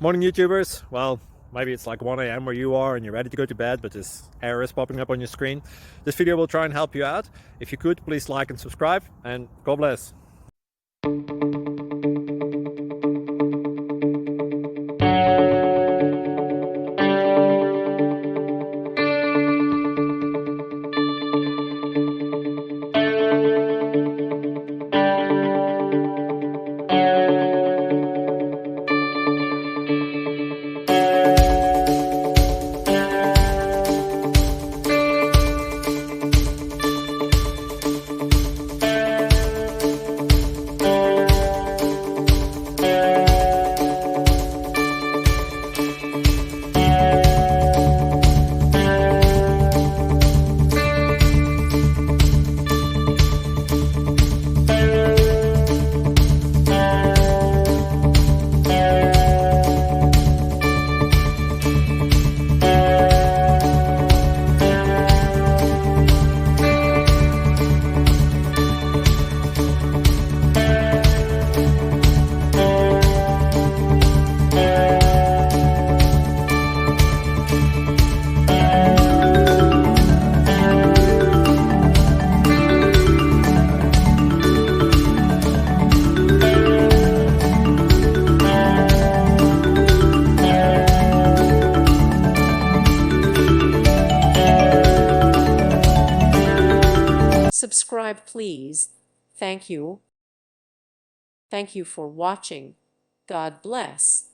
Morning YouTubers. Well, maybe it's like 1 a.m. where you are and you're ready to go to bed, but this error is popping up on your screen. This video will try and help you out. If you could, please like and subscribe, and God bless. Subscribe, please. Thank you. Thank you for watching. God bless.